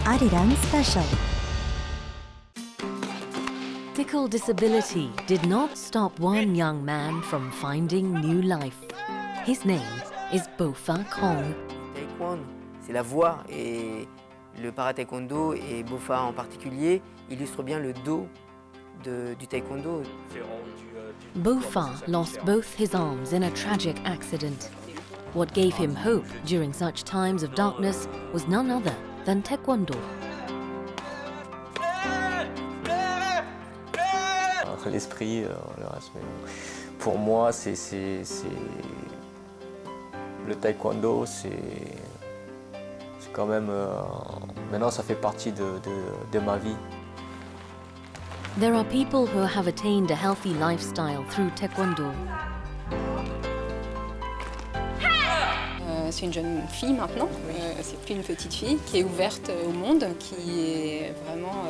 Arirang Special. Physical disability did not stop one young man from finding new life. His name is Bopha Kong. Taekwondo, c'est la voix et le para-taekwondo et Bopha en particulier illustre bien le dos du taekwondo. Bopha lost both his arms in a tragic accident. What gave him hope during such times of darkness was none other than Taekwondo. L'esprit, le reste. Pour moi, c'est le taekwondo, c'est quand même maintenant ça fait partie de ma vie. There are people who have attained a healthy lifestyle through Taekwondo. C'est une jeune fille maintenant, c'est plus une petite fille qui est ouverte au monde, qui est vraiment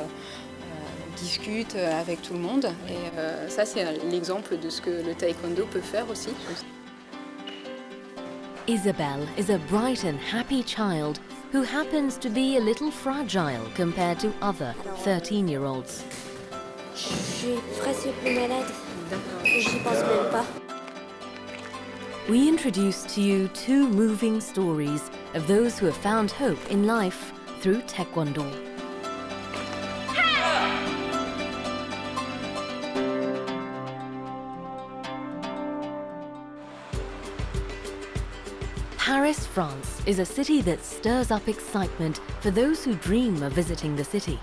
discute avec tout le monde. Et ça, c'est l'exemple de ce que le taekwondo peut faire aussi. Izabel is a bright and happy child who happens to be a little fragile compared to other 13-year-olds. Je suis presque plus malade. J'y pense même pas. We introduce to you two moving stories of those who have found hope in life through Taekwondo. Paris, France is a city that stirs up excitement for those who dream of visiting the city.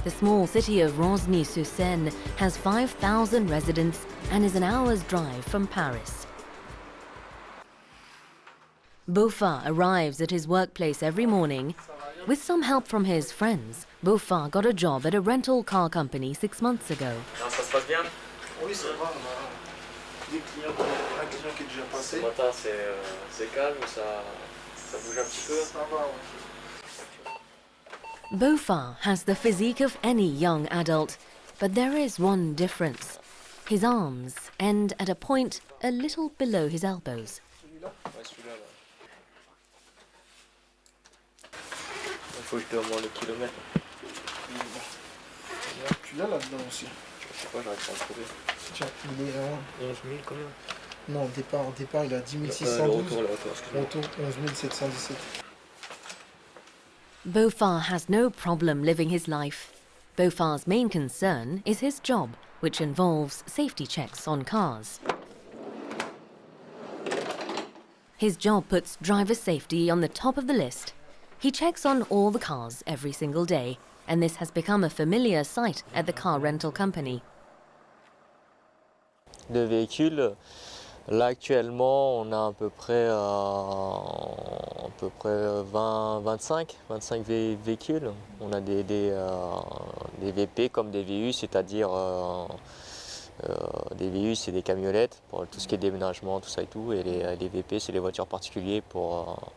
The small city of Rosny-sur-Seine has 5,000 residents and is an hour's drive from Paris. Bopha arrives at his workplace every morning. With some help from his friends, Bopha got a job at a rental car company 6 months ago. Ça se passe bien? Oui, ça va. Des clients, un client qui est déjà passé. Ce matin, c'est calme, ça bouge un petit peu. Ça va, oui. Bopha has the physique of any young adult, but there is one difference. His arms end at a point a little below his elbows. Ouais, celui-là, là. Il faut que je demande le kilomètre. Tu l'as là-dedans aussi. Je sais pas, j'arrive pas à le trouver. Tiens, il est à 11 000 combien? Non, au départ, il a 10 Le 612. retour, excuse-moi. Retour, 11 717. Bopha has no problem living his life. Bopha's main concern is his job, which involves safety checks on cars. His job puts driver safety on the top of the list. He checks on all the cars every single day, and this has become a familiar sight at the car rental company. De véhicules, là actuellement, on a à peu près 25 véhicules. On a des VP comme des VU, c'est-à-dire des VU, c'est des camionnettes pour tout ce qui est déménagement, tout ça et tout. Et les VP, c'est les voitures particulières pour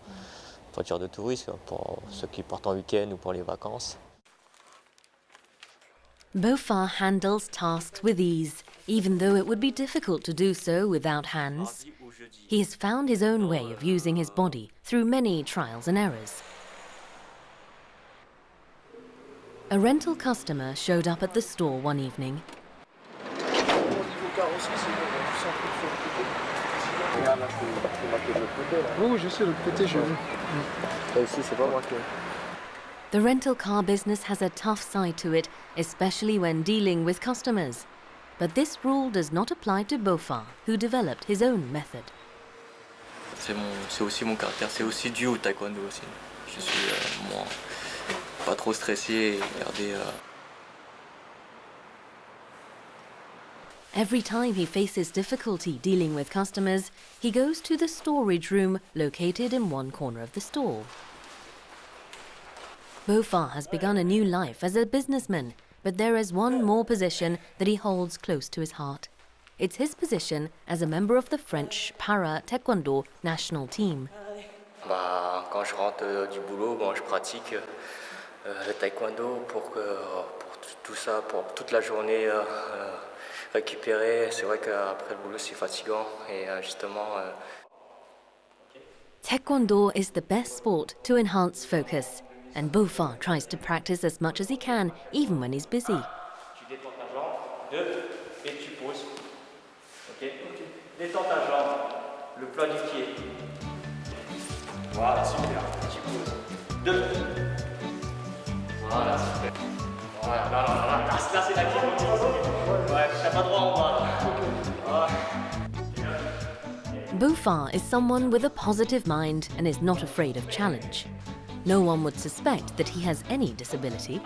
voitures de tourisme, pour ceux qui partent en week-end ou pour les vacances. Bopha handles tasks with ease, even though it would be difficult to do so without hands. He has found his own way of using his body through many trials and errors. A rental customer showed up at the store one evening. Oui, je sais, l'autre côté, j'ai vu. Ici, c'est pas marqué. The rental car business has a tough side to it, especially when dealing with customers. But this rule does not apply to Bopha, who developed his own method. C'est aussi mon caractère, c'est aussi dû au taekwondo aussi. Je suis moi, pas trop stressé et garder. Every time he faces difficulty dealing with customers, he goes to the storage room located in one corner of the store. Bopha has begun a new life as a businessman, but there is one more position that he holds close to his heart. It's his position as a member of the French para-taekwondo national team. Quand je rentre du boulot, je pratique le taekwondo pour tout ça, pour toute la journée récupérer. C'est vrai qu'après le boulot, c'est fatigant et justement. Taekwondo is the best sport to enhance focus. and Bopha tries to practice as much as he can, even when he's busy. Tu détends ta jambe, 2, et tu poses. Ok. Détends ta jambe, le plat du pied. Voilà, super. Tu poses. 2. Voilà, super. Voilà, là, c'est la qui continue. Ouais, t'as pas droit en bas, là. Voilà. Bopha is someone with a positive mind and is not afraid of challenge. No one would suspect that he has any disability.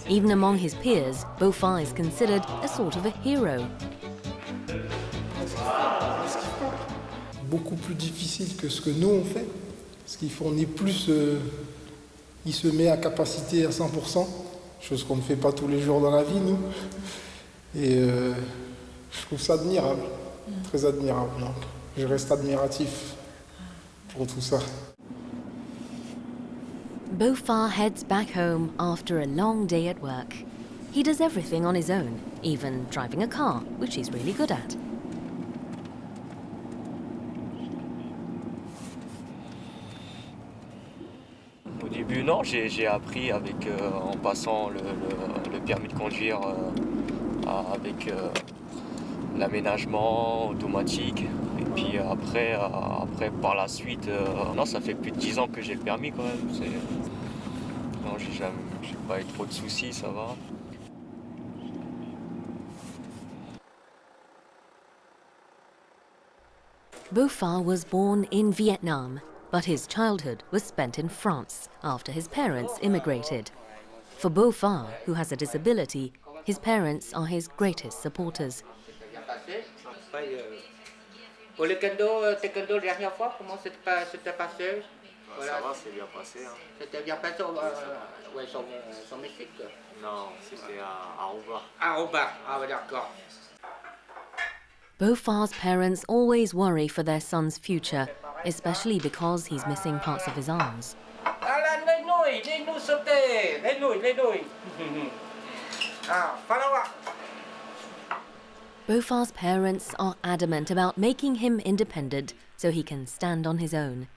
Even among his peers, Bopha is considered a sort of a hero. Beaucoup plus difficile que ce que nous on fait, parce qu'il fournit plus, il se met à capacité à 100%, chose qu'on ne fait pas tous les jours dans la vie, nous. Et je trouve ça admirable, très admirable. Donc, je reste admiratif pour tout ça. Bopha heads back home after a long day at work. He does everything on his own, even driving a car, which he's really good at. Au début, non, j'ai appris avec, en passant le permis de conduire avec l'aménagement automatique. Et puis après, par la suite, non, ça fait plus de 10 ans que j'ai le permis quand même. Non, j'ai pas eu trop de soucis, ça va. Bopha was born in Vietnam, but his childhood was spent in France after his parents immigrated. For Bopha, who has a disability, his parents are his greatest supporters. Pour le taekwondo, la dernière fois, comment c'était passé? Voilà. Ça va, c'est bien passé. Hein. C'était bien passé ouais, son Mexique? Non, c'était à Roubaix. À Roubaix, ah ouais, d'accord. Bopha's parents always worry for their son's future, especially because he's missing parts of his arms. Ah, les nouilles sautées, les nouilles. Ah, follow up. Bopha's parents are adamant about making him independent so he can stand on his own.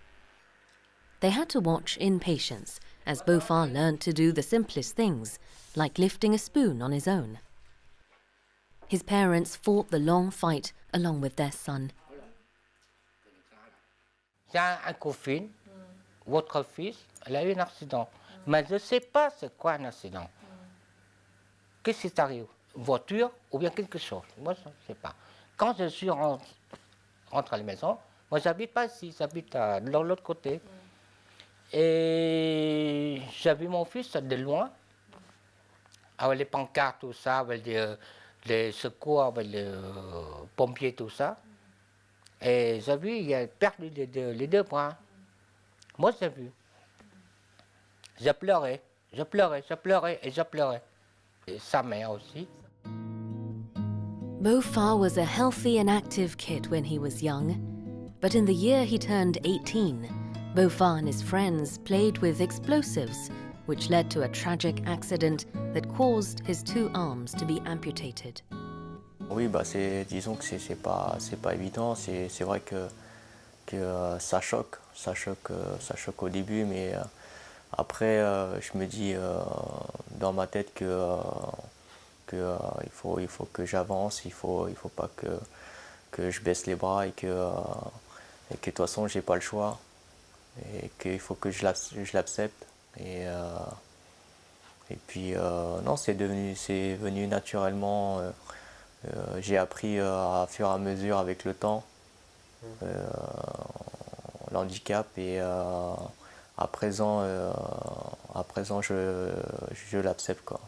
They had to watch in patience as Bopha learned to do the simplest things, like lifting a spoon on his own. His parents fought the long fight along with their son. J'ai un copine, votre fils, elle a eu un accident. Mais je ne sais pas c'est quoi un accident. Qu'est-ce qui t'arrive? Voiture ou bien quelque chose? Moi, je ne sais pas. Quand je suis rentré à la maison, moi, j'habite pas ici, j'habite de l'autre côté. Et j'ai vu mon fils de loin, avec les pancartes, tout ça, avec les secours, avec les pompiers, tout ça. Et j'ai vu, il a perdu les deux bras. Moi, j'ai vu. J'ai pleuré. Et sa mère aussi. Bopha was a healthy and active kid when he was young, but in the year he turned 18, Bopha and his friends played with explosives, which led to a tragic accident that caused his 2 arms to be amputated. Oui, bah disons que c'est pas évident. C'est vrai que ça choque au début, mais après je me dis dans ma tête que il faut que j'avance, il faut pas que je baisse les bras et que de toute façon j'ai pas le choix et qu'il faut que je l'accepte et puis non, c'est venu naturellement. J'ai appris à fur et à mesure avec le temps l'handicap et à présent je l'accepte quoi.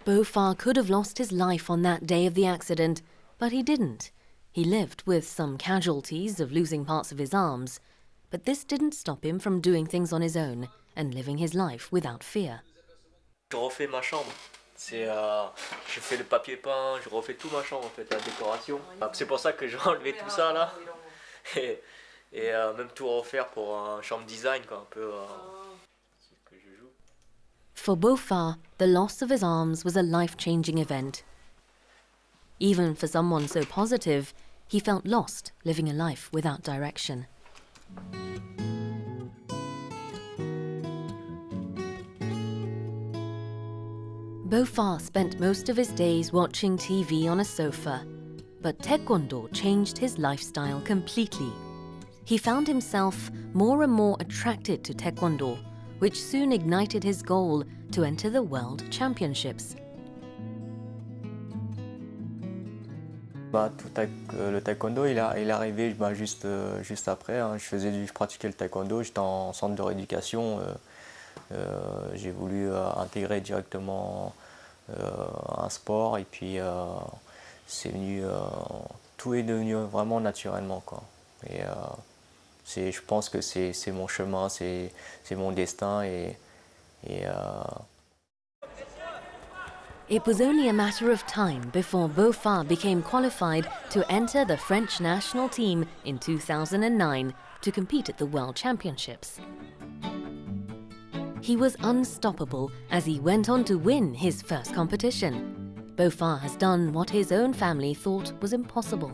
Bopha could have lost his life on that day of the accident, but he didn't. He lived with some casualties of losing parts of his arms, but this didn't stop him from doing things on his own and living his life without fear. Je refais ma chambre. Je fais le papier peint, je refais tout ma chambre en fait, la décoration. C'est pour ça que j'ai enlevé tout ça là. Et même tout refaire pour un chambre design quoi, un peu. C'est ce que je joue. For Bopha, the loss of his arms was a life-changing event. Even for someone so positive, he felt lost living a life without direction. Bopha spent most of his days watching TV on a sofa, but Taekwondo changed his lifestyle completely. He found himself more and more attracted to Taekwondo, which soon ignited his goal to enter the World Championships. Le taekwondo, il est arrivé juste après. Hein. Je pratiquais le taekwondo, j'étais en centre de rééducation. J'ai voulu intégrer directement un sport et puis c'est venu, tout est devenu vraiment naturellement, quoi. Et je pense que c'est mon chemin, c'est mon destin It was only a matter of time before Bopha became qualified to enter the French national team in 2009 to compete at the World Championships. He was unstoppable as he went on to win his first competition. Bopha has done what his own family thought was impossible.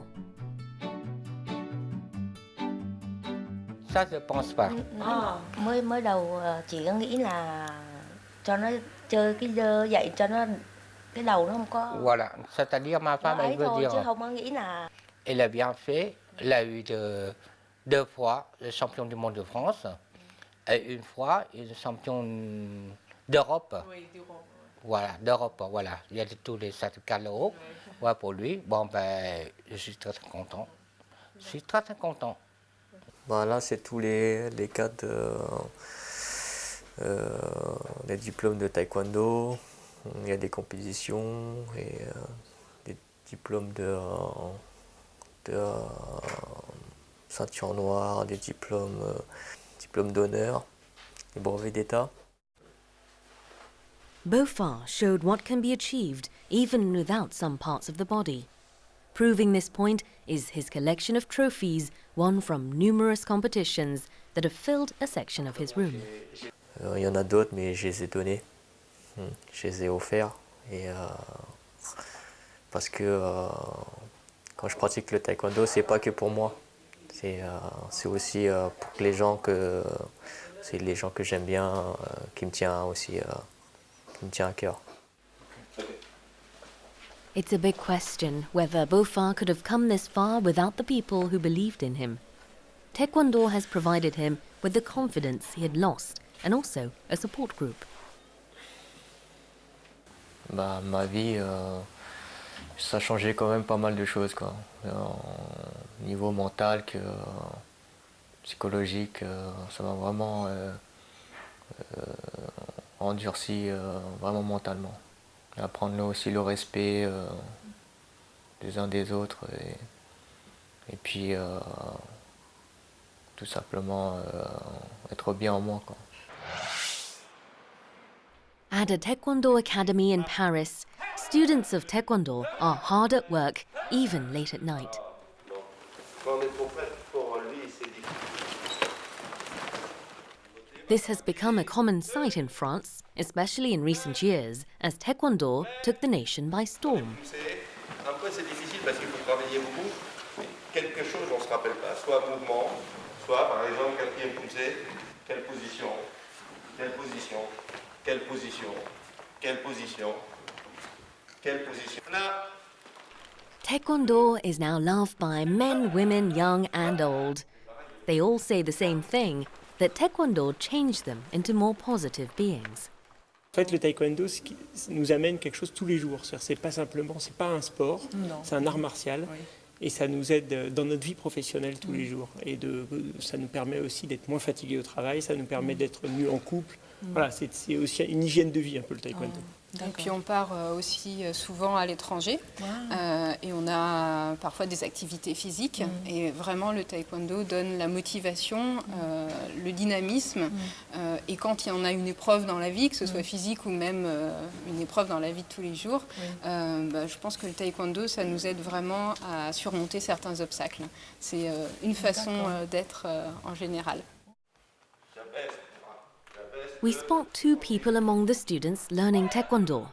Ça, je pense pas. Mới đầu chị có nghĩ là cho nó chơi cái dơ vậy cho nó cái đầu nó không có. Voilà, c'est-à-dire ma femme, elle veut thôi, dire. chứ không có nghĩ là. Elle a bien fait. Elle a eu deux fois le champion du monde de France et une fois le champion d'Europe. Oui, d'Europe. Voilà, d'Europe, voilà. Il y a tous les certificats là-haut. Ouais, pour lui. Bon, ben, je suis très, très content. Je suis très, très content. Bah là, c'est tous les cas les diplômes de taekwondo. Il y a des compétitions et des diplômes de ceinture noire, des diplômes d'honneur, des brevets d'État. Bopha showed what can be achieved even without some parts of the body. Proving this point is his collection of trophies won from numerous competitions that have filled a section of his room. Il y en a d'autres, mais je les ai donnés. Je les ai offerts. Et, parce que quand je pratique le taekwondo, c'est pas que pour moi. C'est aussi pour les gens que j'aime bien, qui me tient aussi à cœur. It's a big question whether Bopha could have come this far without the people who believed in him. Taekwondo has provided him with the confidence he had lost and also a support group. Bah, ma vie, ça a changé quand même pas mal de choses, quoi. Niveau mental que psychologique, ça m'a vraiment endurci vraiment mentalement. Et apprendre aussi le respect des uns des autres et puis tout simplement être bien en moi, quoi. At a Taekwondo academy in Paris, students of Taekwondo are hard at work, even late at night. This has become a common sight in France, especially in recent years, as Taekwondo took the nation by storm. Après, c'est difficile parce qu'il faut travailler beaucoup. Quelque chose, on ne se rappelle pas. Soit mouvement, soit par exemple quatrième poussée, quelle position, quelle position, quelle position, quelle position, quelle position. Là. Taekwondo is now loved by men, women, young and old. They all say the same thing, that Taekwondo changed them into more positive beings. En fait, le taekwondo nous amène quelque chose tous les jours. C'est pas simplement, c'est pas un sport, c'est un art martial. Oui. Et ça nous aide dans notre vie professionnelle tous les jours. Et ça nous permet aussi d'être moins fatigués au travail, ça nous permet d'être mieux en couple. Voilà, c'est aussi une hygiène de vie un peu le taekwondo. Et puis on part aussi souvent à l'étranger et on a parfois des activités physiques et vraiment le taekwondo donne la motivation, le dynamisme et quand il y en a une épreuve dans la vie, que ce soit physique ou même une épreuve dans la vie de tous les jours, je pense que le taekwondo ça nous aide vraiment à surmonter certains obstacles. C'est une façon d'être en général. We spot two people among the students learning Taekwondo.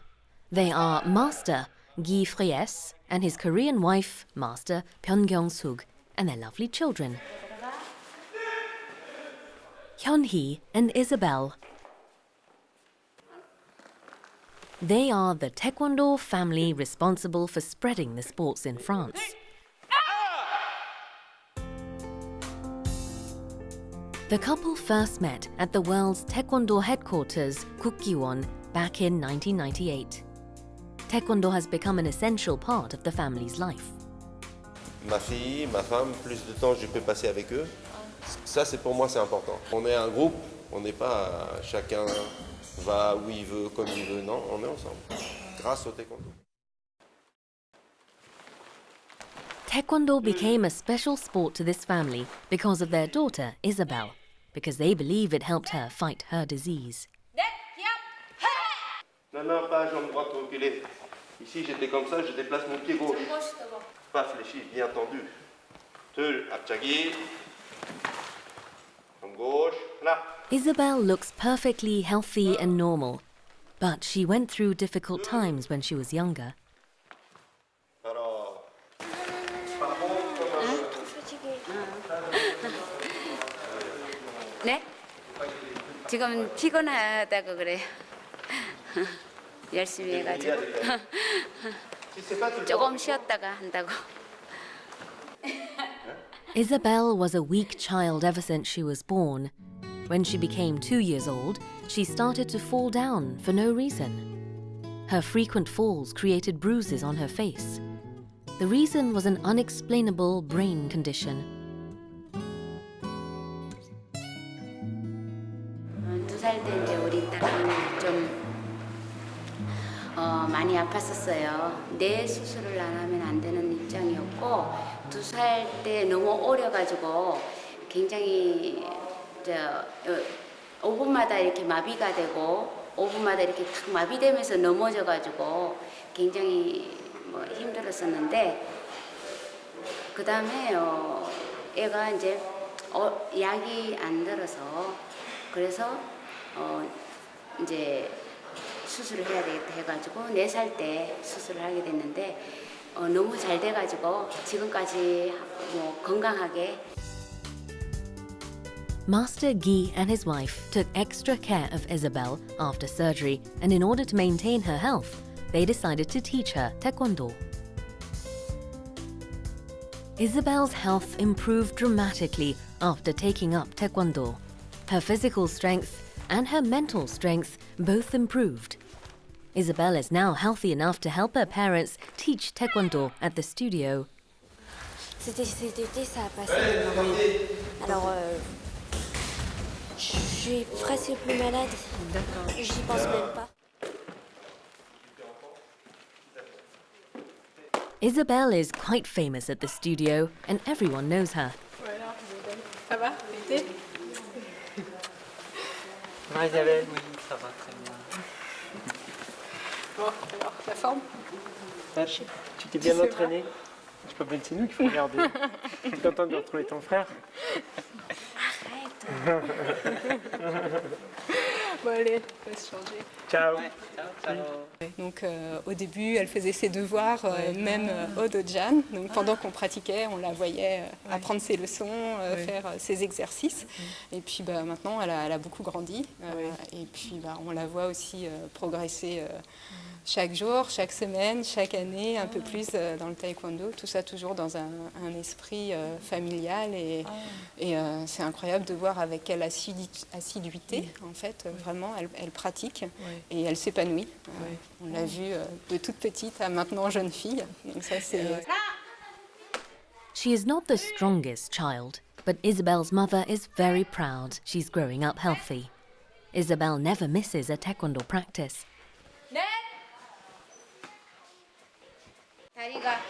They are Master Guy Fries and his Korean wife, Master Pyongyong-sug, and their lovely children, Hyun-hee and Izabel. They are the Taekwondo family responsible for spreading the sports in France. The couple first met at the world's Taekwondo headquarters, Gukgiwon, back in 1998. Taekwondo has become an essential part of the family's life. Ma fille, ma femme, plus de temps je peux passer avec eux. Ça, c'est pour moi, c'est important. On est un groupe, on n'est pas chacun va où il veut, comme il veut. Non, on est ensemble, grâce au taekwondo. Taekwondo became a special sport to this family because of their daughter, Izabel, because they believe it helped her fight her disease. Non, pas jambe droite reculée. Ici, j'étais comme ça, je déplace mon pied gauche. Pas fléchi, bien tendu. Tul, apchagi. Jambe gauche, là. Izabel looks perfectly healthy and normal, but she went through difficult times when she was younger. Alors, 네? 지금 피곤하다고 그래요. 열심히 해가지고 조금 쉬었다가 한다고. Izabel was a weak child ever since she was born. When she became 2 years old, she started to fall down for no reason. Her frequent falls created bruises on her face. The reason was an unexplainable brain condition. 2살 때 이제 우리 딸은 좀 많이 아팠었어요. 뇌 수술을 안 하면 안 되는 입장이었고 2살 때 너무 어려가지고 굉장히 5분마다 이렇게 마비가 되고 5분마다 이렇게 탁 마비되면서 넘어져가지고 굉장히 힘들었었는데 그 다음에 애가 이제 약이 안 들어서 그래서 이제 수술을 해야 되겠다 해가지고 4살 때 수술을 하게 됐는데 너무 잘 돼가지고 지금까지 건강하게. Master Guy and his wife took extra care of Izabel after surgery, and in order to maintain her health, they decided to teach her Taekwondo. Izabel's health improved dramatically after taking up Taekwondo. Her physical strength and her mental strength both improved. Izabel is now healthy enough to help her parents teach Taekwondo at the studio. Cet été, ça a passé énormément. Alors, je suis presque plus malade. D'accord. J'y pense même pas. Izabel is quite famous at the studio, and everyone knows her. Ça va, l'été? Izabel, oui, ça va très bien. Bon, alors, la forme? Tu t'es bien entraîné? Je peux pas, c'est nous qu'il faut regarder. Tu es content de retrouver ton frère? Bon allez, on va se changer. Ciao. Ouais, ciao. Donc au début, elle faisait ses devoirs, même au dojan. Donc pendant qu'on pratiquait, on la voyait apprendre ses leçons, faire ses exercices. Et puis maintenant, elle a beaucoup grandi. Et puis on la voit aussi progresser chaque jour, chaque semaine, chaque année, un peu plus dans le taekwondo. Tout ça toujours dans un esprit familial. Et c'est incroyable de voir avec quelle assiduité, en fait, vraiment, elle pratique et elle s'épanouit. On l'a vu de toute petite à maintenant jeune fille. Donc ça, c'est... She is not the strongest child, but Izabel's mother is very proud she's growing up healthy. Izabel never misses a taekwondo practice. 다리가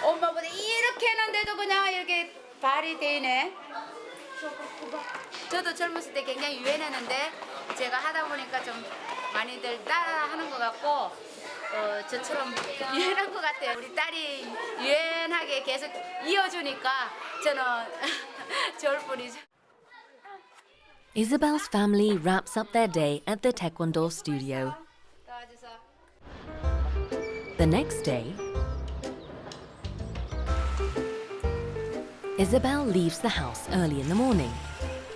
엄마보다 이렇게 했는데도 그냥 이렇게 발이 되네. 저도 젊었을 때 굉장히 유연했는데 제가 하다 보니까 좀 많이들 따라하는 것 같고 저처럼 유연한 것 같아요. 우리 딸이 유연하게 계속 이어주니까 저는 좋을 뿐이죠. Izabel's family wraps up their day at the Taekwondo studio. The next day, Izabel leaves the house early in the morning.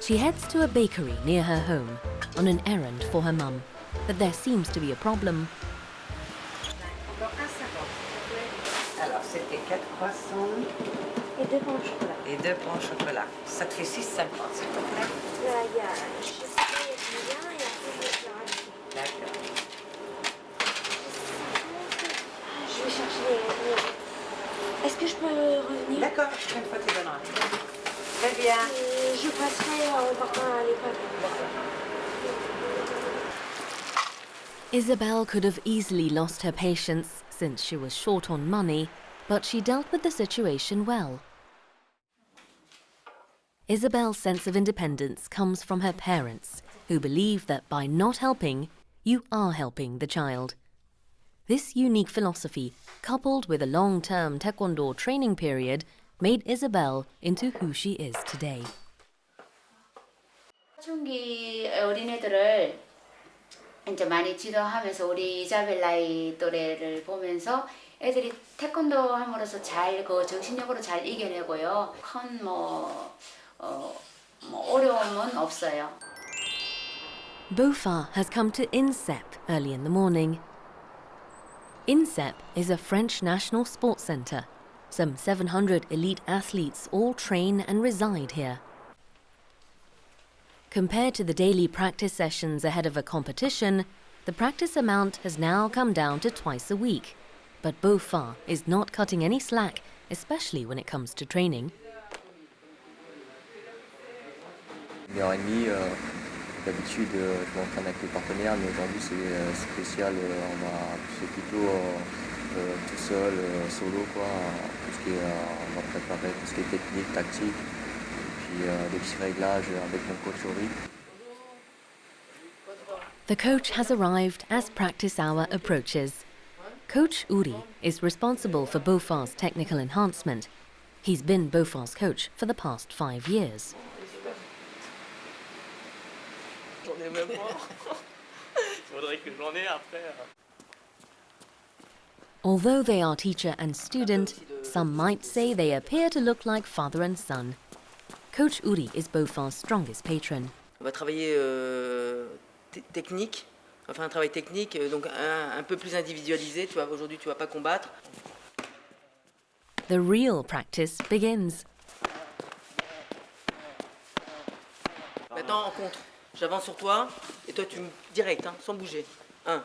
She heads to a bakery near her home on an errand for her mum, but there seems to be a problem. 4 croissants. Et 2 pains au chocolat. Et 2 pains au chocolat. Ça te fait 6,50 s'il te plaît. Là, il y a, je sais pas, il y a combien et après je vais le rajouter. D'accord. Je vais chercher les... Est-ce que je peux revenir? D'accord, une fois tu donneras. Très bien. Et je passerai en partant à l'école. Izabel could have easily lost her patience since she was short on money, but she dealt with the situation well. Izabel's sense of independence comes from her parents, who believe that by not helping, you are helping the child. This unique philosophy, coupled with a long-term Taekwondo training period, made Izabel into who she is today. 사춘기 어린애들을 이제 많이 지도하면서 우리 이자벨 나이 또래를 보면서 애들이 태권도 함으로써 잘 정신력으로 잘 이겨내고요. 큰 어려움은 없어요. Bopha has come to INSEP early in the morning. INSEP is a French national sports centre. Some 700 elite athletes all train and reside here. Compared to the daily practice sessions ahead of a competition, the practice amount has now come down to twice a week. But Bopha is not cutting any slack, especially when it comes to training. 1h30, d'habitude je m'entraîne avec les partenaires, mais aujourd'hui c'est spécial, c'est plutôt tout seul, solo quoi. Tout ce qui est, on va préparer tout ce qui est technique, tactique, puis des petits réglages avec mon coach Ori. The coach has arrived as practice hour approaches. Coach Uri is responsible for Bopha's technical enhancement. He's been Bopha's coach for the past 5 years. J'en ai même pas. Il faudrait que j'en ai après. Although they are teacher and student, some might say they appear to look like father and son. Coach Uri is Bopha's strongest patron. On va travailler technique, on va faire un travail technique, donc un peu plus individualisé. Tu vois, aujourd'hui, tu vas pas combattre. The real practice begins. Maintenant, en contre. J'avance sur toi et toi, tu me direct, hein, sans bouger. 1.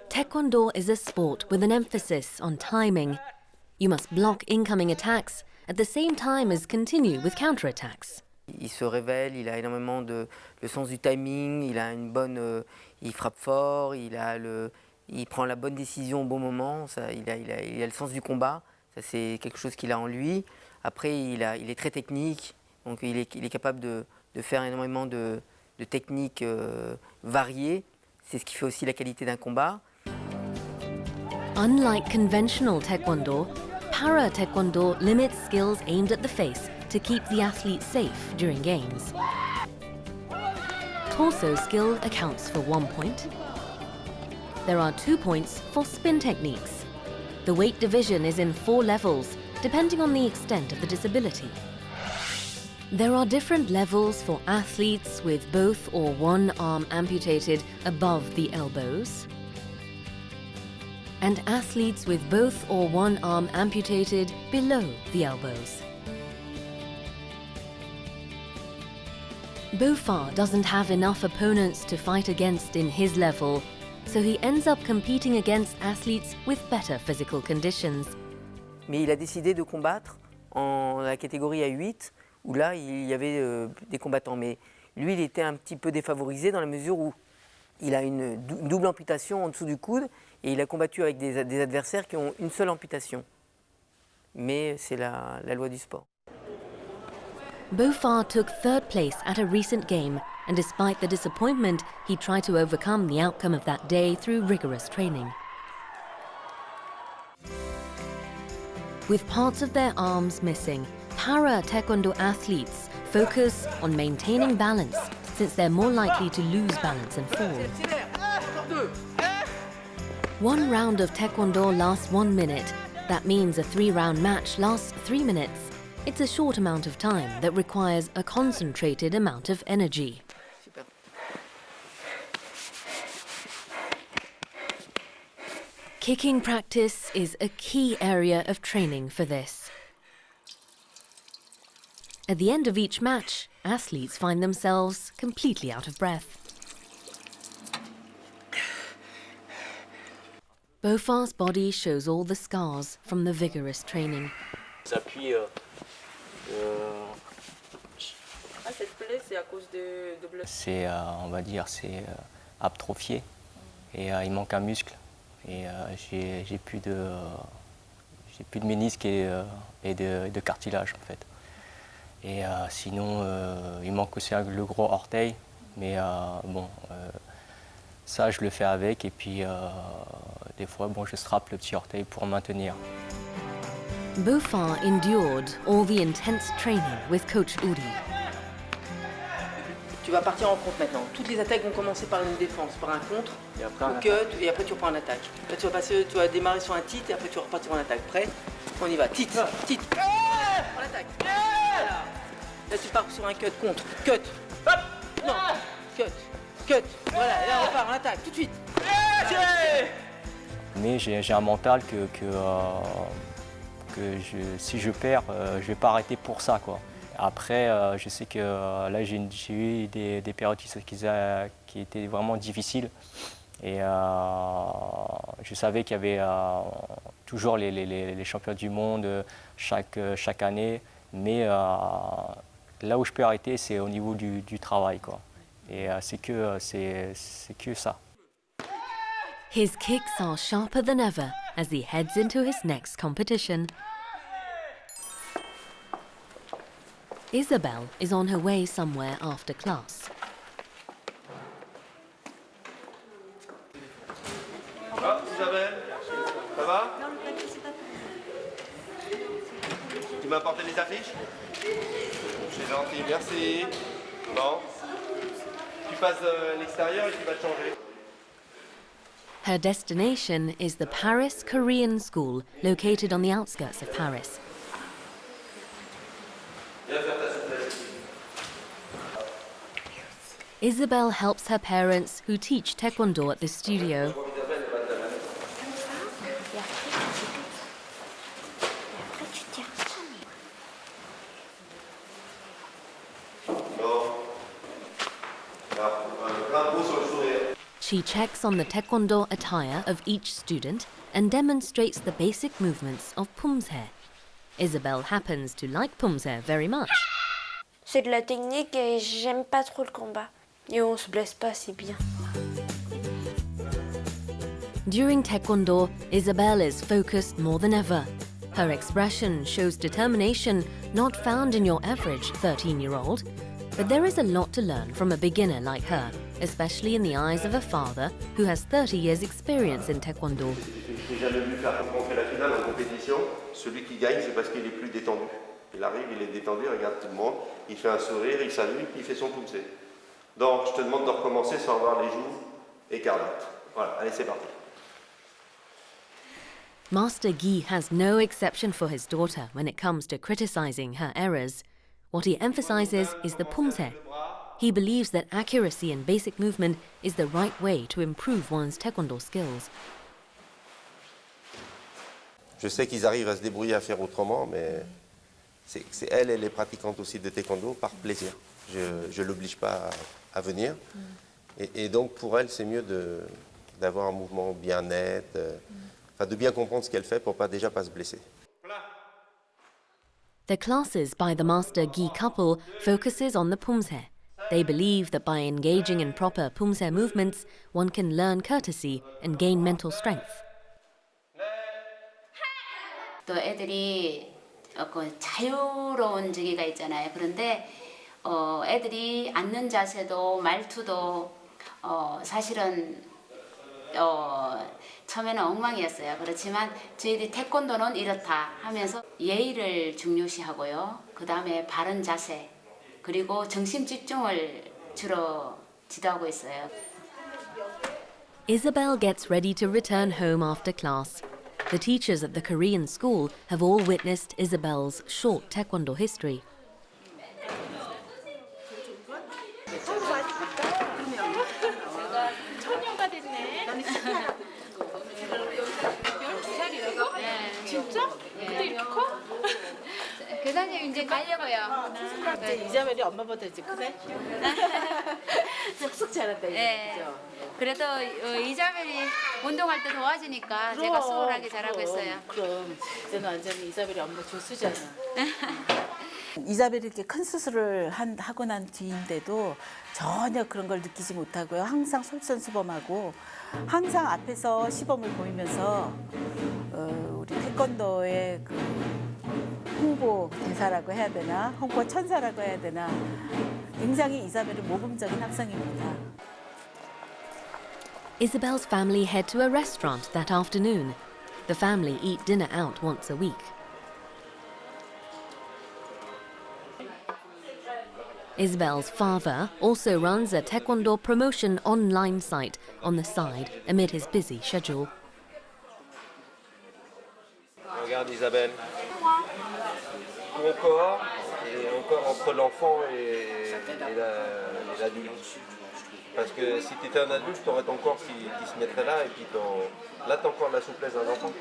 Taekwondo is a sport with an emphasis on timing. You must block incoming attacks at the same time as continue with counterattacks. Il se révèle, il a énormément le sens du timing, il a une bonne, il frappe fort, il prend la bonne décision au bon moment, ça, il a le sens du combat, ça c'est quelque chose qu'il a en lui. Après, il est très technique, donc il est capable de faire énormément de techniques variées. C'est ce qui fait aussi la qualité d'un combat. Unlike conventional Taekwondo, para-Taekwondo limits skills aimed at the face to keep the athlete safe during games. Torso skill accounts for 1 point. There are 2 points for spin techniques. The weight division is in 4 levels, depending on the extent of the disability. There are different levels for athletes with both or one arm amputated above the elbows, and athletes with both or one arm amputated below the elbows. Bopha doesn't have enough opponents to fight against in his level, so he ends up competing against athletes with better physical conditions. Mais il a décidé de combattre en la catégorie A8, où là, il y avait des combattants. Mais lui, il était un petit peu défavorisé dans la mesure où il a une double amputation en dessous du coude et il a combattu avec des adversaires qui ont une seule amputation. Mais c'est la loi du sport. Bopha took 3rd place at a recent game, and despite the disappointment, he tried to overcome the outcome of that day through rigorous training. With parts of their arms missing, para-Taekwondo athletes focus on maintaining balance, since they're more likely to lose balance and fall. 1 round of Taekwondo lasts 1 minute. That means a 3-round match lasts 3 minutes. It's a short amount of time that requires a concentrated amount of energy. Kicking practice is a key area of training for this. At the end of each match, athletes find themselves completely out of breath. Bopha's body shows all the scars from the vigorous training. Cette plaie, c'est à cause de c'est, on va dire, c'est atrophié et il manque un muscle. Et j'ai plus de ménisque et de cartilage en fait. Et sinon, il manque aussi le gros orteil, mais bon, ça je le fais avec et puis des fois, bon, je strappe le petit orteil pour maintenir. Bopha endured all the intense training with Coach Uri. Tu vas partir en contre maintenant. Toutes les attaques vont commencer par une défense, par un contre, au cut, et après tu reprends en attaque. Là tu vas démarrer sur un titre et après tu vas repartir en attaque. Prêt? On y va. Titre. En attaque. Voilà. Là tu pars sur un cut contre. Cut. Non. Cut. Voilà. Et là on repart en attaque tout de suite. Mais j'ai un mental si je perds, je vais pas arrêter pour ça, quoi. Après, je sais que là, j'ai eu des périodes qui étaient vraiment difficiles. Et je savais qu'il y avait toujours les champions du monde chaque année. Mais là où je peux arrêter, c'est au niveau du travail, quoi. Et c'est que ça. His kicks are sharper than ever as he heads into his next competition. Izabel is on her way somewhere after class. Ah, Izabel, ça va? Tu m'as apporté les affiches? C'est gentil, merci. Bon, tu passes à l'extérieur et tu vas te changer. Her destination is the Paris Korean School, located on the outskirts of Paris. Izabel helps her parents, who teach Taekwondo at the studio. She checks on the Taekwondo attire of each student and demonstrates the basic movements of pumse. Izabel happens to like pumse very much. C'est de la technique et j'aime pas trop le combat. Et on se blesse pas si bien. During Taekwondo, Izabel is focused more than ever. Her expression shows determination not found in your average 13-year-old. But there is a lot to learn from a beginner like her, especially in the eyes of a father who has 30 years' experience in Taekwondo. J'ai jamais vu faire rentrer la finale en compétition. Celui qui gagne, c'est parce qu'il est plus détendu. Il arrive, il est détendu, il regarde tout le monde, il fait un sourire, il salue, puis il fait son poussé. Donc, je te demande de recommencer sans avoir les joues écarlates. Voilà, allez, c'est parti. Master Guy has no exception for his daughter when it comes to criticizing her errors. What he emphasizes is the pumse. He believes that accuracy and basic movement is the right way to improve one's Taekwondo skills. Je sais qu'ils arrivent à se débrouiller à faire autrement, mais elle est pratiquante aussi de Taekwondo par plaisir. Je ne l'oblige pas à venir. Et donc, pour elle, c'est mieux d'avoir un mouvement bien net, de bien comprendre ce qu'elle fait pour pas se blesser. The classes by the Master Guy couple focuses on the pumse. They believe that by engaging in proper pumse movements, one can learn courtesy and gain mental strength. 또 애들이 자유로운 저기가 있잖아요. 그런데 애들이 앉는 자세도 말투도 사실은 처음에는 엉망이었어요. 그렇지만 저희들이 태권도는 이렇다 하면서 예의를 중요시하고요. 그 다음에 바른 자세 그리고 정신 집중을 주로 지도하고 있어요. Izabel gets ready to return home after class. The teachers at the Korean school have all witnessed Izabel's short Taekwondo history. 교사님 이제 가려고요. 이자벨이 엄마보다 이제 크네. 쑥쑥 자란다 이거죠. 그래도 이자벨이 운동할 때 도와주니까 제가 수월하게 잘하고 있어요. 그럼 이제는 완전히 이자벨이 엄마 조수잖아. 이자벨이 이렇게 큰 수술을 하고 난 뒤인데도 전혀 그런 걸 느끼지 못하고요. 항상 솔선수범하고 항상 앞에서 시범을 보이면서 우리 태권도의 그 홍보 대사라고 해야 되나, 홍보 천사라고 해야 되나, 굉장히 이자벨은 모범적인 학생입니다. Izabel's family head to a restaurant that afternoon. The family eat dinner out once a week. Izabel's father also runs a Taekwondo promotion online site on the side amid his busy schedule. Regarde Isabelle. Ton corps et encore entre l'enfant et l'adulte. Parce que si tu étais un adulte, tu aurais ton corps qui se mettrait là et puis là tu as encore la souplesse d'un enfant.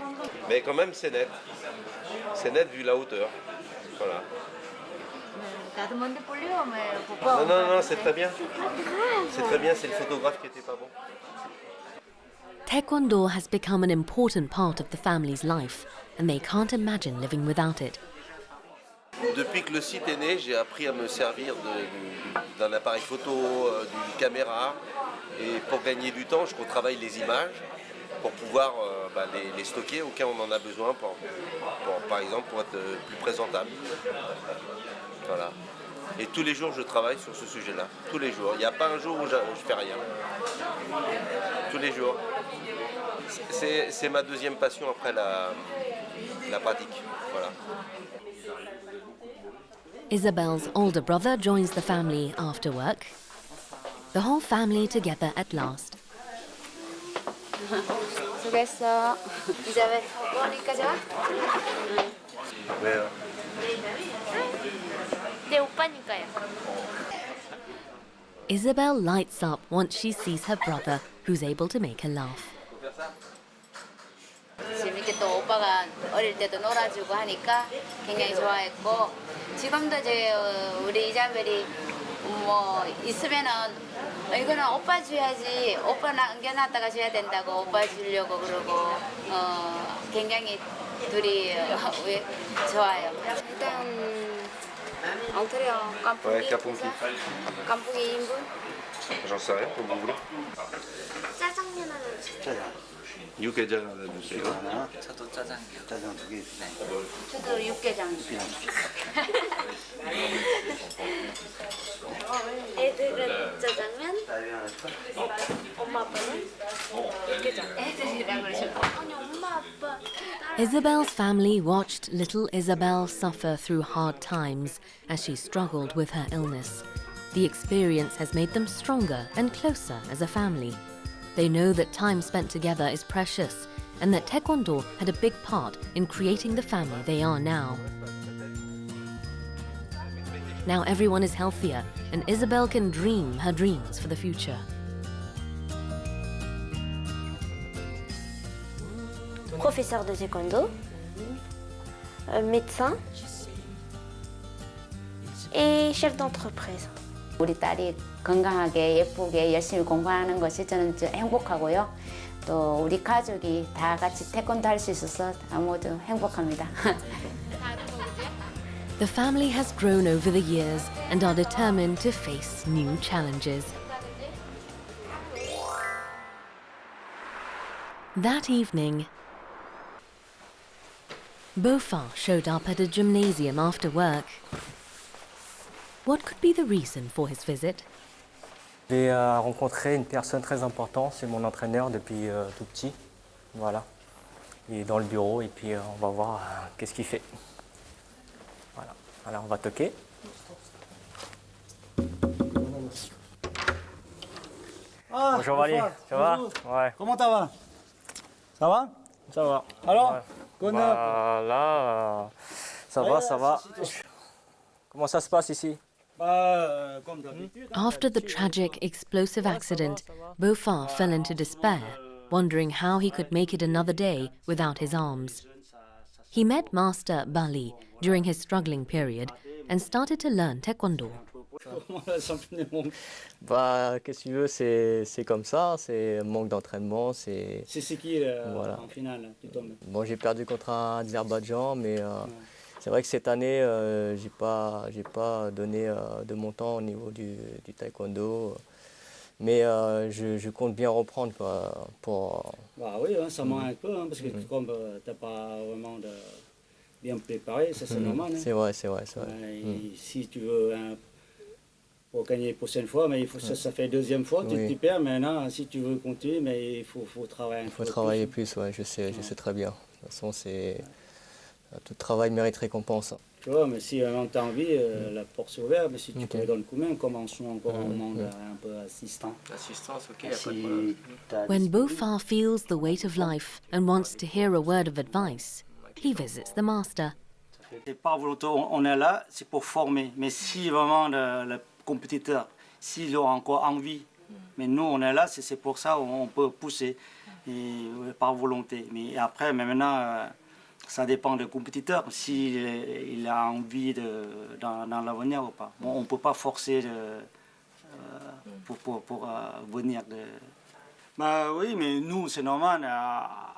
Mais quand même c'est net. C'est net vu la hauteur. Voilà. Non, c'est très bien. C'est très bien, c'est le photographe qui était pas bon. Taekwondo has become an important part of the family's life, and they can't imagine living without it. Depuis que le site est né, j'ai appris à me servir d'un appareil photo, d'une caméra. Et pour gagner du temps, je retravaille les images pour pouvoir les stocker au cas où on en a besoin, par exemple pour être plus présentable. Voilà. Et tous les jours, je travaille sur ce sujet-là. Tous les jours. Il n'y a pas un jour où je fais rien. Tous les jours. C'est ma deuxième passion après la pratique. Voilà. Izabel's older brother joins the family after work. The whole family together at last. 수고했어. 이자벨, 어디까지 와? 왜요? 내 오빠니까요. Izabel lights up once she sees her brother, who's able to make her laugh. 재밌게 또 오빠가 어릴 때도 놀아주고 하니까 굉장히 좋아했고 지금도 우리 이자벨이 뭐 있으면은 이거는 오빠 줘야지 오빠 안겨놨다가 줘야 된다고 오빠 주려고 그러고 굉장히 둘이 좋아요. 일단 엉터리요 깐풍기 깐풍기 2인분 J'en sais rien, comme vous voulez. 짜장면 하나 주세요. 육개장 하나 주세요. 저도 짜장이요. 짜장 2개. 저도 육개장. 애들은 짜장면, 엄마 아빠는 육개장. 애들이라 그러죠. 아니 엄마 아빠. Izabel's family watched little Izabel suffer through hard times as she struggled with her illness. The experience has made them stronger and closer as a family. They know that time spent together is precious and that Taekwondo had a big part in creating the family they are now. Now everyone is healthier and Izabel can dream her dreams for the future. Professeur de taekwondo, médecin et chef d'entreprise. 우리 딸이 건강하게 예쁘게 열심히 공부하는 것이 저는 행복하고요. 또 우리 가족이 다 같이 태권도 할 수 있어서 모두 행복합니다. The family has grown over the years and are determined to face new challenges. That evening, Bopha showed up at a gymnasium after work. What could be the reason for his visit? J'ai rencontré une personne très importante, c'est mon entraîneur depuis tout petit. Voilà. Il est dans le bureau et puis on va voir qu'est-ce qu'il fait. Voilà. Alors on va toquer. Ah, bonjour Wally, ça va? Ouais. Comment ça va? Ça va? Ça va. Alors ouais. Voilà, ça va, ça va. Comment ça se passe ici? After the tragic explosive accident, Bopha fell into despair, wondering how he could make it another day without his arms. He met Master Bali during his struggling period and started to learn Taekwondo. Bah, qu'est-ce que tu veux, c'est comme ça, c'est manque d'entraînement, c'est... C'est qui voilà. en finale tu tombes? Bon, j'ai perdu contre un Azerbaïdjan, mais c'est vrai que cette année, j'ai pas donné de mon temps au niveau du taekwondo. Mais je compte bien reprendre quoi, pour... Bah oui, hein, ça manque un peu, hein, parce que comme tu n'as pas vraiment bien préparé, ça c'est normal. Hein. C'est vrai. Si tu veux... pour gagner la prochaine fois, mais il faut, ça fait deuxième fois, tu perds. Maintenant, si tu veux continuer, mais il faut travailler un peu. Il faut travailler plus, ouais, je sais très bien. De toute façon, tout travail mérite récompense. Tu vois, mais si on a envie, la porte est ouverte, mais si tu peux donner coup même, commençons encore un monde un peu assistant. Assistance, ok, il n'y a pas de problème. When Bopha feels the weight of life and wants to hear a word of advice, he visits the master. C'est pas volontaire, on est là, c'est pour former. Mais si vraiment le compétiteur, s'ils ont encore envie, mais nous on est là, c'est pour ça on peut pousser par volonté. Mais après, maintenant, ça dépend du compétiteur, s'il a envie dans l'avenir ou pas. Bon, on ne peut pas forcer pour venir. Bah oui, mais nous, c'est normal.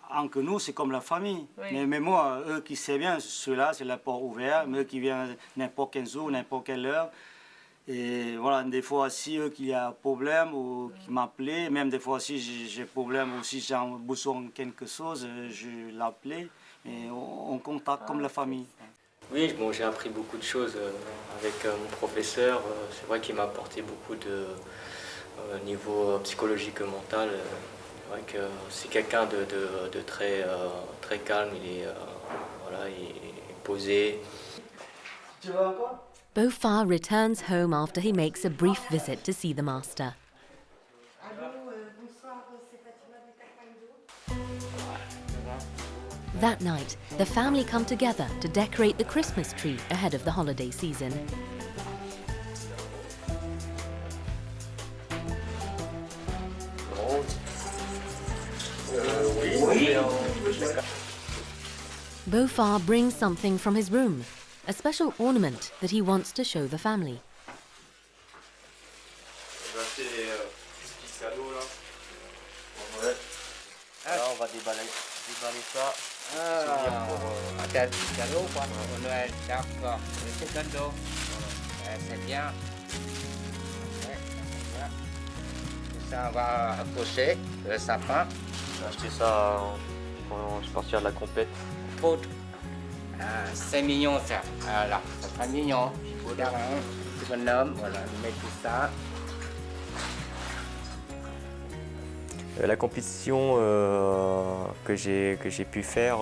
Entre nous, c'est comme la famille. Oui. Mais moi, eux qui savent bien, ceux-là, c'est la porte ouverte. Mais eux qui viennent n'importe quel jour, n'importe quelle heure. Et voilà, des fois, si eux qui a un problème ou qui m'appelaient, même des fois, si j'ai problème ou si j'ai besoin de quelque chose, je l'appelais. Et on contacte comme la famille. Oui, bon, j'ai appris beaucoup de choses avec mon professeur. C'est vrai qu'il m'a apporté beaucoup de niveau psychologique et mental. C'est vrai que c'est quelqu'un de très calme, il est posé. Tu veux encore? Bopha returns home after he makes a brief visit to see the master. That night, the family come together to decorate the Christmas tree ahead of the holiday season. Bopha brings something from his room, a special ornament that he wants to show the family. Là, on va déballer ça. Un petit cadeau, quoi. Noël, d'accord. Le taekwondo, c'est bien. Ça, on va accrocher le sapin. J'ai acheté ça quand je suis parti à la compète. Poudre. C'est mignon, ça. Voilà, ça sera mignon. Voilà, petit bonhomme, voilà, on met tout ça. La compétition que j'ai pu faire,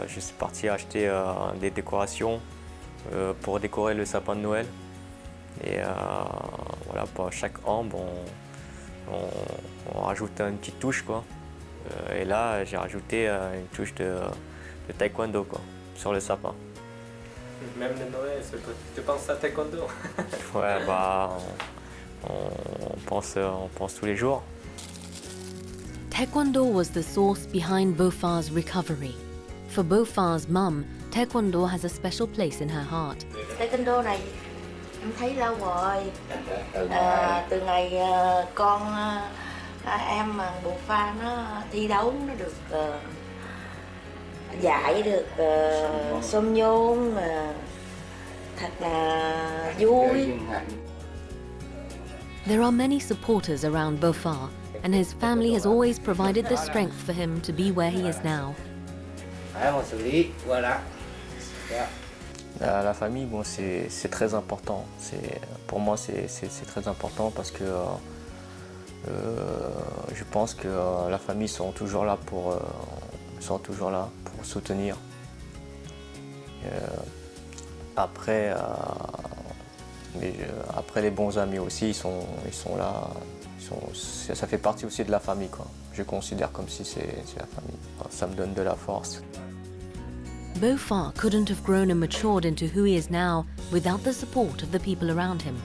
je suis parti acheter des décorations pour décorer le sapin de Noël. Et voilà, pour chaque ambre, on rajoute une petite touche, quoi. Et là, j'ai rajouté une touche de taekwondo, quoi, sur le sapin. Même le Noël, tu penses à taekwondo? Ouais, bah, on pense tous les jours. Taekwondo was the source behind Bopha's recovery. For Bopha's mum, Taekwondo has a special place in her heart. Taekwondo này em thấy lâu rồi. Từ ngày con em Bopha nó thi đấu nó được dạy được xôm nhôn thật là vui. There are many supporters around Bopha, and his family has always provided the strength for him to be where he is now. La famille, bon, c'est très important. Pour moi, c'est très important parce que je pense que la famille sont toujours là pour soutenir. Après les bons amis aussi, ils sont là. Ça fait partie aussi de la famille, quoi. Je considère comme si c'est la famille. Ça me donne de la force. Bopha couldn't have grown and matured into who he is now without the support of the people around him.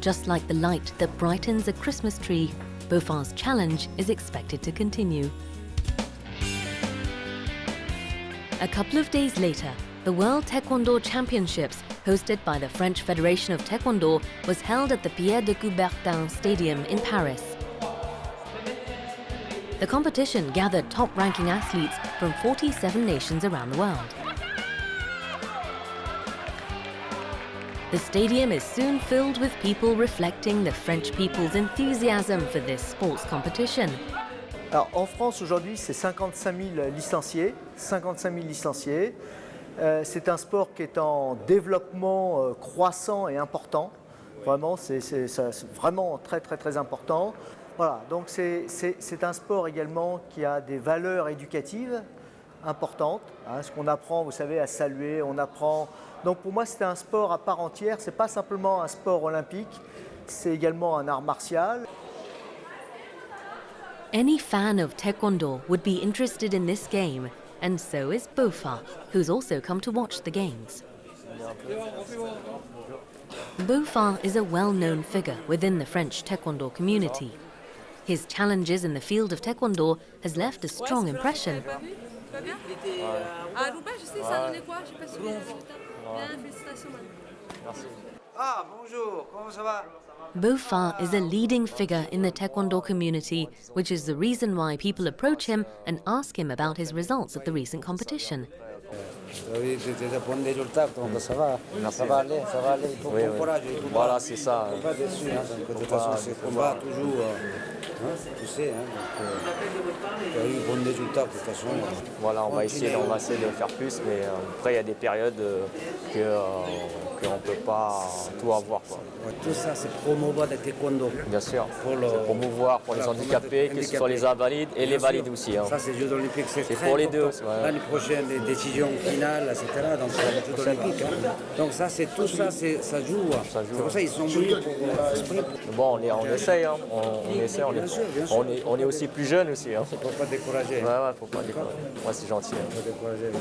Just like the light that brightens a Christmas tree, Bopha's challenge is expected to continue. A couple of days later, The World Taekwondo Championships, hosted by the French Federation of Taekwondo, was held at the Pierre de Coubertin Stadium in Paris. The competition gathered top-ranking athletes from 47 nations around the world. The stadium is soon filled with people reflecting the French people's enthusiasm for this sports competition. Alors, en France, aujourd'hui, c'est 55 000 licenciés. 55 000 licenciés. C'est un sport qui est en développement croissant et important. Vraiment, c'est vraiment très, très, très important. Voilà, donc c'est un sport également qui a des valeurs éducatives importantes. Hein, ce qu'on apprend, vous savez, à saluer, on apprend. Donc pour moi, c'est un sport à part entière. C'est pas simplement un sport olympique, c'est également un art martial. Any fan of Taekwondo would be interested in this game, and so is Bopha, who's also come to watch the games. Bopha is a well-known figure within the French Taekwondo community. His challenges in the field of Taekwondo has left a strong impression. Ah, bonjour, comment ça va? Bopha is a leading figure in the Taekwondo community, which is the reason why people approach him and ask him about his results at the recent competition. Oui, c'était bon résultat, donc ça va aller, il faut bon courage. Voilà, c'est ça. Il ne faut pas déçu, de toute façon, c'est combat toujours, tu sais, tu as eu bon résultat, de toute façon. Voilà, on va essayer de faire plus, mais après il y a des périodes qu'on ne peut pas tout avoir, quoi. Tout ça, c'est promouvoir le taekwondo. Bien sûr, c'est promouvoir pour les handicapés, que ce soit les invalides et les valides aussi. Hein. Ça, c'est les Jeux olympiques, c'est pour les deux. L'année prochaine, les décisions finales, etc. Donc, c'est les Jeux olympiques. Hein. Donc, ça, c'est tout ça, ça joue. C'est pour ça qu'ils sont venus pour Bon, on essaye, hein. On est aussi plus jeunes aussi. Hein. Il ne faut pas décourager. Ouais, faut pas décourager. Moi, c'est gentil. Il faut décourager.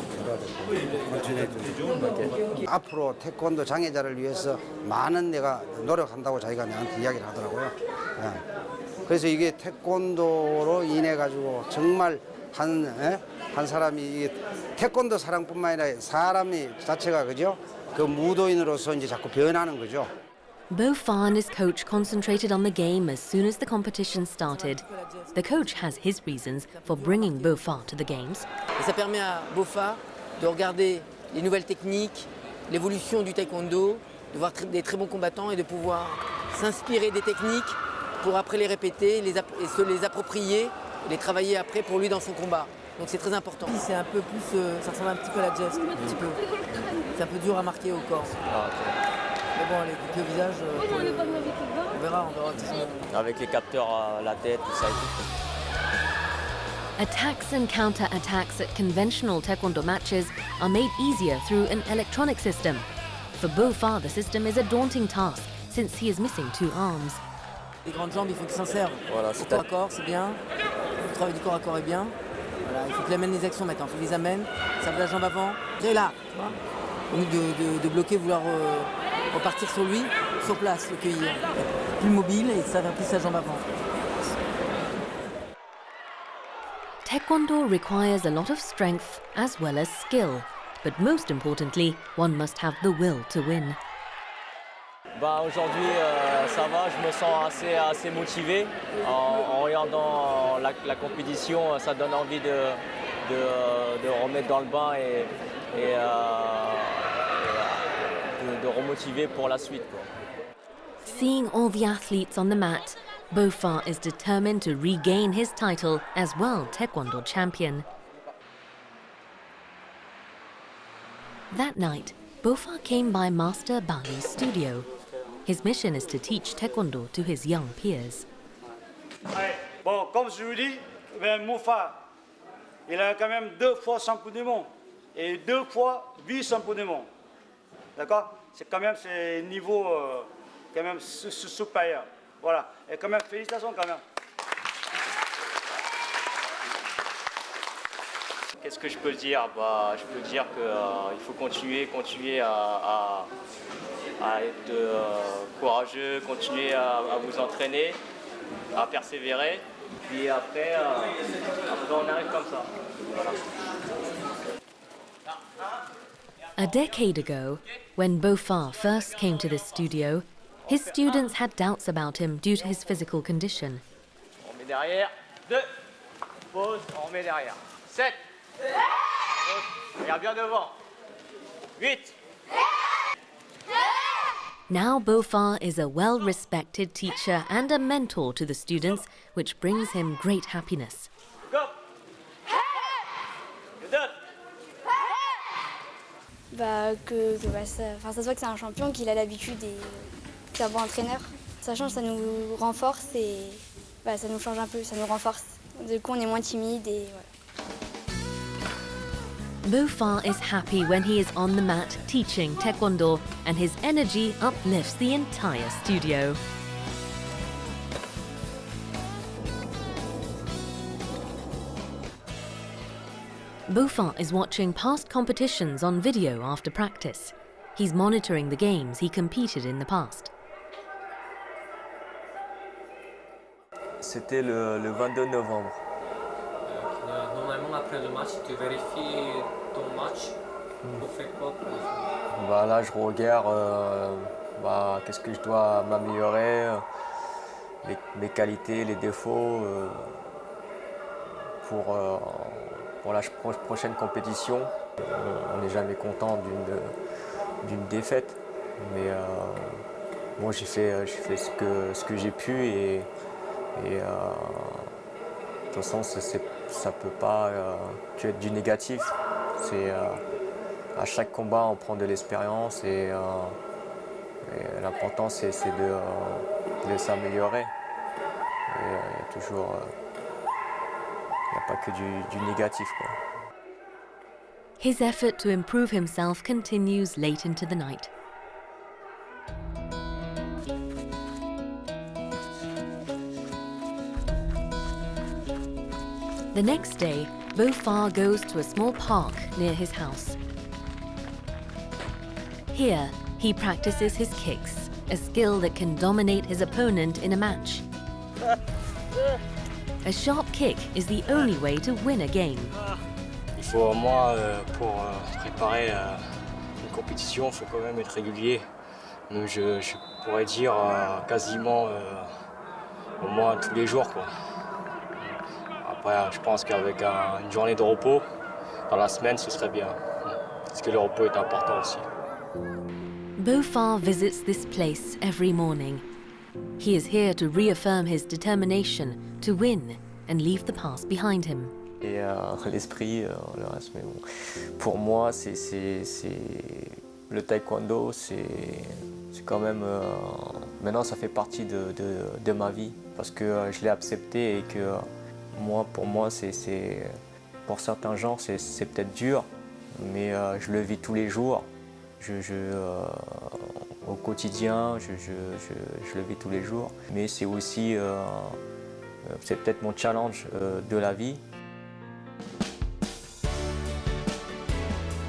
Continuez toujours. 앞으로 태권도 장애자를 위해서 많은 내가 노력한다고 자기가 나한테 이야기를 하더라고요. 그래서 이게 태권도로 인해 가지고 정말 한 사람이 이게 태권도 사랑뿐만 아니라 사람이 자체가 그죠? 그 무도인으로서 이제 자꾸 변하는 거죠. Bopha and his coach concentrated on the game as soon as the competition started. The coach has his reasons for bringing Bopha to the games. Et ça permet à Bopha de regarder les nouvelles techniques, l'évolution du taekwondo, de voir des très bons combattants et de pouvoir s'inspirer des techniques pour après les répéter et se les approprier et les travailler après pour lui dans son combat. Donc c'est très important. C'est un peu plus, ça ressemble un petit peu à la just, un petit peu. C'est un peu dur à marquer au corps. Mais bon, les coups au visage, on verra. Avec les capteurs à la tête, tout ça et tout. Attacks and counter-attacks at conventional Taekwondo matches are made easier through an electronic system. For Bopha, the system is a daunting task since he is missing two arms. Les grandes jambes, il faut qu'ils s'en servent. Voilà, c'est corps à corps, c'est bien. Le travail du corps à corps est bien. Voilà, il faut qu'il amène les actions maintenant. Il faut qu'il les amène. Serve la jambe avant. Et là, tu vois. Au lieu de bloquer, vouloir repartir sur lui, sur place, le cueillir. Plus mobile et ça va plus sa jambe avant. Taekwondo requires a lot of strength as well as skill, but most importantly, one must have the will to win. Aujourd'hui, ça va, je me sens assez motivé. En regardant la compétition, ça donne envie de remettre dans le bain et de remotiver pour la suite, quoi. Seeing all the athletes on the mat, Bopha is determined to regain his title as World Taekwondo Champion. That night, Bopha came by Master Bali's studio. His mission is to teach Taekwondo to his young peers. Bon, comme je vous dis, Bopha, il a quand même 2 fois champion du monde et 2 fois vice-champion du monde. D'accord? C'est quand même ce niveau quand même supérieur. Voilà. Et quand même, félicitations quand même. Qu'est-ce que je peux dire? Je peux dire qu'il faut continuer à être courageux, continuer à vous entraîner, à persévérer. Puis après on arrive comme ça. Voilà. A decade ago, when Bopha first came to this studio, his students had doubts about him due to his physical condition. On met derrière, 2, pause, on remet derrière, 7, pause, regarde bien devant, 8. Now Bopha is a well-respected teacher and a mentor to the students, which brings him great happiness. Go. Ça se voit que c'est un champion, qu'il a l'habitude et qu'il a un bon entraîneur. Ça change, ça nous renforce et ça nous change un peu, ça nous renforce. Du coup, on est moins timide et voilà. Bopha is happy when he is on the mat teaching Taekwondo, and his energy uplifts the entire studio. Bopha is watching past competitions on video after practice. He's monitoring the games he competed in the past. C'était le 22 novembre. Normalement, après le match, tu vérifies ton match. Tu fais quoi pour Là, je regarde qu'est-ce que je dois m'améliorer, mes qualités, les défauts pour la prochaine compétition. On n'est jamais content d'une défaite, mais bon, j'ai fait ce que j'ai pu et de toute façon, ça peut pas que être du négatif. À chaque combat, on prend de l'expérience et l'important, c'est de s'améliorer. Il n'y a pas que du négatif, quoi. His effort to improve himself continues late into the night. The next day, Bopha goes to a small park near his house. Here, he practices his kicks, a skill that can dominate his opponent in a match. A sharp kick is the only way to win a game. Il faut, moi, pour préparer une compétition, il faut quand même être régulier. Donc je pourrais dire quasiment au moins tous les jours, quoi. Après, je pense qu'avec une journée de repos dans la semaine, ce serait bien. Parce que le repos est important aussi. Bopha visits this place every morning. He is here to reaffirm his determination to win and leave the past behind him. Et l'esprit, le reste, mais bon. Pour moi, le taekwondo, c'est quand même... maintenant, ça fait partie de ma vie parce que je l'ai accepté et que pour moi, pour certains gens, c'est peut-être dur, mais je le vis tous les jours. Au quotidien, je le vis tous les jours, mais c'est aussi c'est peut-être mon challenge de la vie.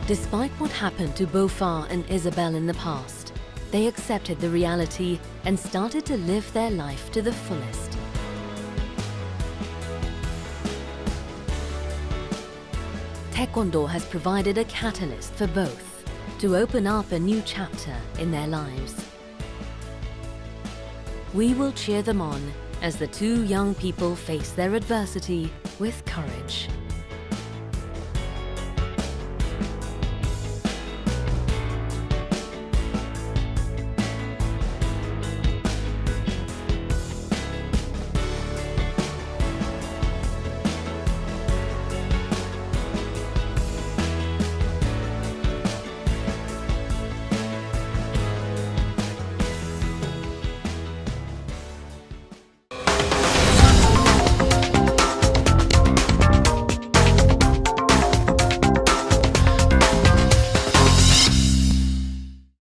Despite what happened to Bopha and Izabel in the past, they accepted the reality and started to live their life to the fullest. Taekwondo has provided a catalyst for both to open up a new chapter in their lives. We will cheer them on as the two young people face their adversity with courage.